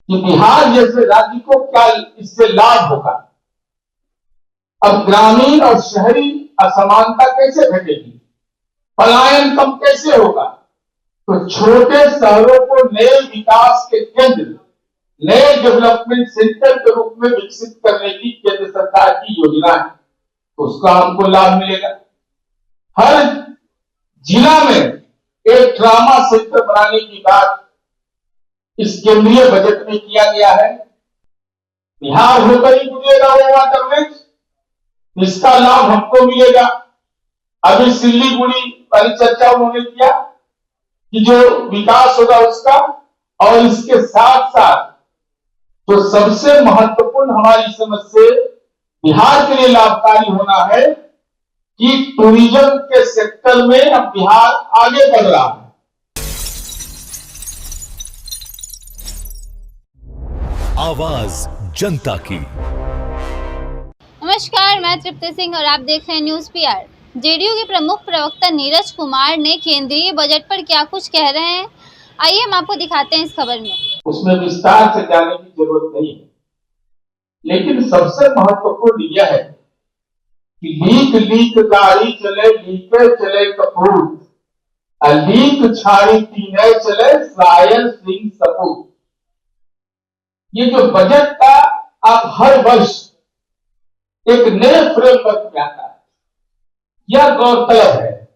कि बिहार जैसे राज्य को क्या इससे लाभ होगा। अब ग्रामीण और शहरी असमानता कैसे घटेगी, पलायन कम कैसे होगा। तो छोटे शहरों को नए विकास के केंद्र, नए डेवलपमेंट सेंटर के रूप में विकसित करने की केंद्र सरकार की योजना है, तो उसका हमको लाभ मिलेगा। हर जिला में एक ट्रामा सेंटर बनाने की बात इस केंद्रीय बजट में किया गया है। बिहार होकर ही गुजरेगा वो वाटरवेज, इसका लाभ हमको मिलेगा। अभी सिल्लीगुड़ी वाली चर्चा उन्होंने किया कि जो विकास होगा उसका, और इसके साथ साथ जो सबसे महत्वपूर्ण हमारी समझ से बिहार के लिए लाभकारी होना है कि टूरिज्म के सेक्टर में अब बिहार आगे बढ़ रहा है। आवाज जनता की। नमस्कार, मैं तृप्ति सिंह और आप देख रहे हैं न्यूज पीआर। जेडीयू के प्रमुख प्रवक्ता नीरज कुमार ने केंद्रीय बजट पर क्या कुछ कह रहे हैं, आइए हम आपको दिखाते हैं इस खबर में। उसमें विस्तार से जाने की जरूरत नहीं है, लेकिन सबसे महत्वपूर्ण यह है कि लीक गाड़ी चले, लीके चले कपूर, लीक छाड़ी तीने चले सायल सिंह सपूत। ये जो बजट का अब हर वर्ष एक नए फ्रेमवर्क में आता है, यह गौरतलब है।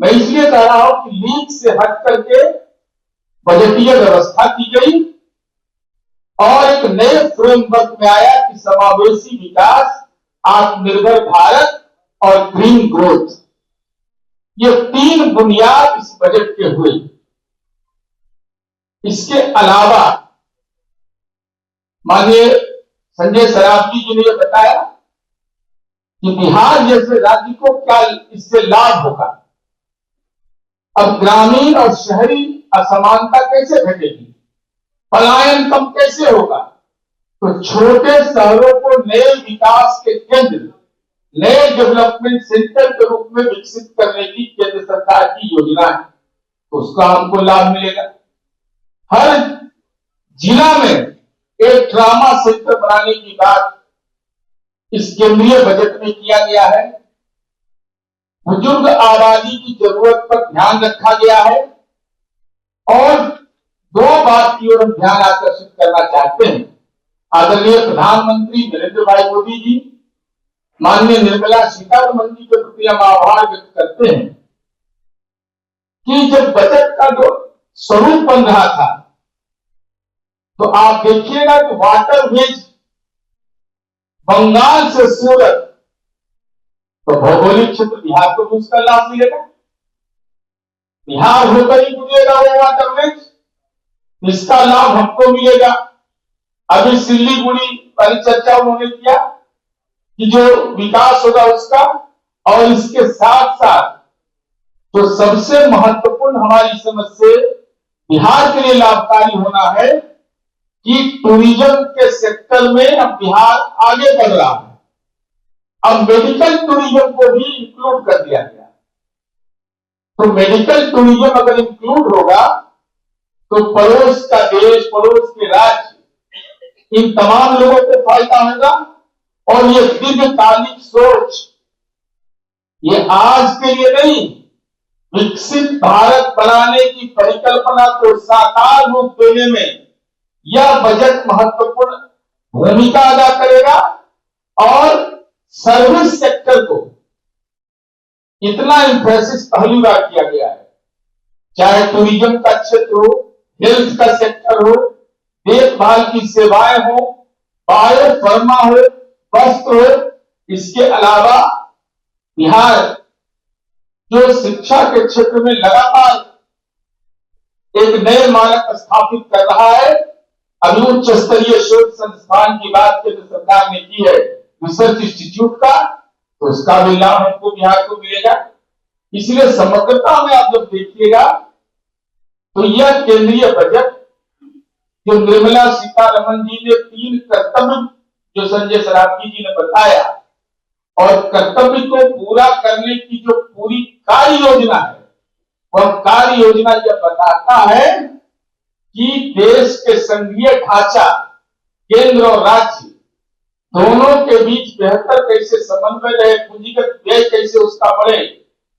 मैं इसलिए कह रहा हूं कि लीक से हट करके बजटीय व्यवस्था की गई और एक नए फ्रेमवर्क में आया कि समावेशी विकास, आत्मनिर्भर भारत और ग्रीन ग्रोथ, ये तीन बुनियाद इस बजट के हुए। इसके अलावा माननीय संजय सरावगी जी ने यह बताया कि बिहार जैसे राज्य को क्या इससे लाभ होगा। अब ग्रामीण और शहरी असमानता कैसे घटेगी, पलायन कम कैसे होगा। तो छोटे शहरों को नए विकास के केंद्र, नए डेवलपमेंट सेंटर के रूप में विकसित करने की केंद्र सरकार की योजना है, तो उसका हमको लाभ मिलेगा। हर जिला में एक ट्रामा सेंटर बनाने की बात इस केंद्रीय बजट में किया गया है। बुजुर्ग आबादी की जरूरत पर ध्यान रखा गया है और दो बात की ओर हम ध्यान आकर्षित करना चाहते हैं। आदरणीय प्रधानमंत्री नरेंद्र भाई मोदी जी, माननीय निर्मला सीतारमण जी के प्रति हम आभार व्यक्त करते हैं कि जब बजट का जो स्वरूप बन रहा था, तो आप देखिएगा कि वाटरवेज बंगाल से सूरत, तो भौगोलिक क्षेत्र बिहार को भी उसका लाभ मिलेगा। बिहार होकर ही गुजरेगा वो वाटरवेज, इसका लाभ हमको मिलेगा। अभी सिल्लीगुड़ी वाली चर्चा उन्होंने किया कि जो विकास होगा उसका, और इसके साथ साथ जो सबसे महत्वपूर्ण हमारी समझ से बिहार के लिए लाभकारी होना है कि टूरिज्म के सेक्टर में अब बिहार आगे बढ़ रहा है। अब मेडिकल टूरिज्म को भी इंक्लूड कर दिया गया। तो मेडिकल टूरिज्म अगर इंक्लूड होगा तो पड़ोस का देश, पड़ोस के राज्य, इन तमाम लोगों को फायदा होगा। और ये दीर्घकालिक सोच, ये आज के लिए नहीं, विकसित भारत बनाने की परिकल्पना को साकार रूप देने में यह बजट महत्वपूर्ण भूमिका अदा करेगा। और सर्विस सेक्टर को इतना इंफोसिस पहली बार किया गया है, चाहे टूरिज्म का क्षेत्र हो, हेल्थ का सेक्टर हो, देखभाल की सेवाएं हो, बायो फार्मा हो, वस्त्र हो। इसके अलावा बिहार जो शिक्षा के क्षेत्र में लगातार एक नए मानक स्थापित कर रहा है। अभी उच्च स्तरीय शोध संस्थान की बात केंद्र सरकार ने की है, रिसर्च इंस्टीट्यूट का, तो इसका भी लाभ हमको बिहार को मिलेगा। इसलिए समग्रता में आप जब देखिएगा तो यह केंद्रीय बजट जो निर्मला सीतारमण जी ने 3 कर्तव्य जो संजय सरावगी जी ने बताया, और कर्तव्य को पूरा करने की जो पूरी कार्य योजना है, वह कार्य योजना यह बताता है कि देश के संघीय ढांचा केंद्र और राज्य दोनों के बीच बेहतर कैसे समन्वय रहे, पूंजीगत व्यय कैसे उसका बढ़े,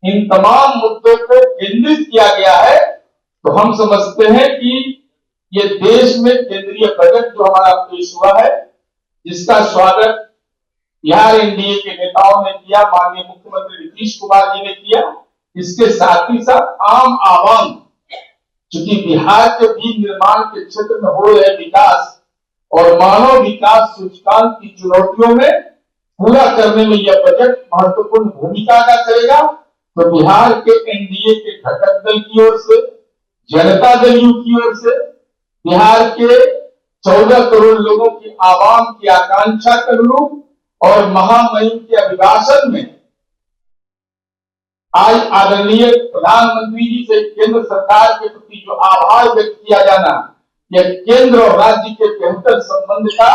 इन तमाम मुद्दों को केंद्रित किया गया है। तो हम समझते हैं कि ये देश में केंद्रीय बजट जो हमारा पेश हुआ है, जिसका स्वागत बिहार एनडीए के नेताओं ने किया, माननीय मुख्यमंत्री नीतीश कुमार जी ने किया, इसके साथ ही साथ आम आवाम, चूंकि बिहार के भी निर्माण के क्षेत्र में हो रहे विकास और मानव विकास सूचकांक की चुनौतियों में पूरा करने में यह बजट महत्वपूर्ण भूमिका अदा करेगा। तो बिहार के एनडीए के घटक दल की ओर से, जनता दल यू की ओर से, बिहार के 14 करोड़ लोगों की आवाम की आकांक्षा के अनुरूप और महामहिम के अभिभाषण में आज आदरणीय प्रधानमंत्री जी से केंद्र सरकार के प्रति जो आभार व्यक्त किया जाना, यह केंद्र और राज्य के बेहतर संबंध का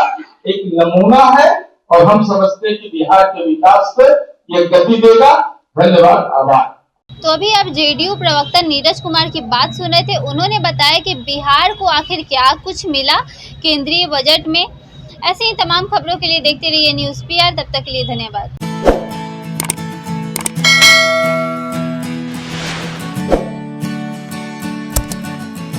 एक नमूना है और हम समझते हैं कि बिहार के विकास पर यह गति देगा। धन्यवाद, आभार। तो अभी आप जेडीयू प्रवक्ता नीरज कुमार की बात सुन रहे थे। उन्होंने बताया कि बिहार को आखिर क्या कुछ मिला केंद्रीय बजट में। ऐसे ही तमाम खबरों के लिए देखते रहिए न्यूज़ पीआर। तब तक के लिए धन्यवाद।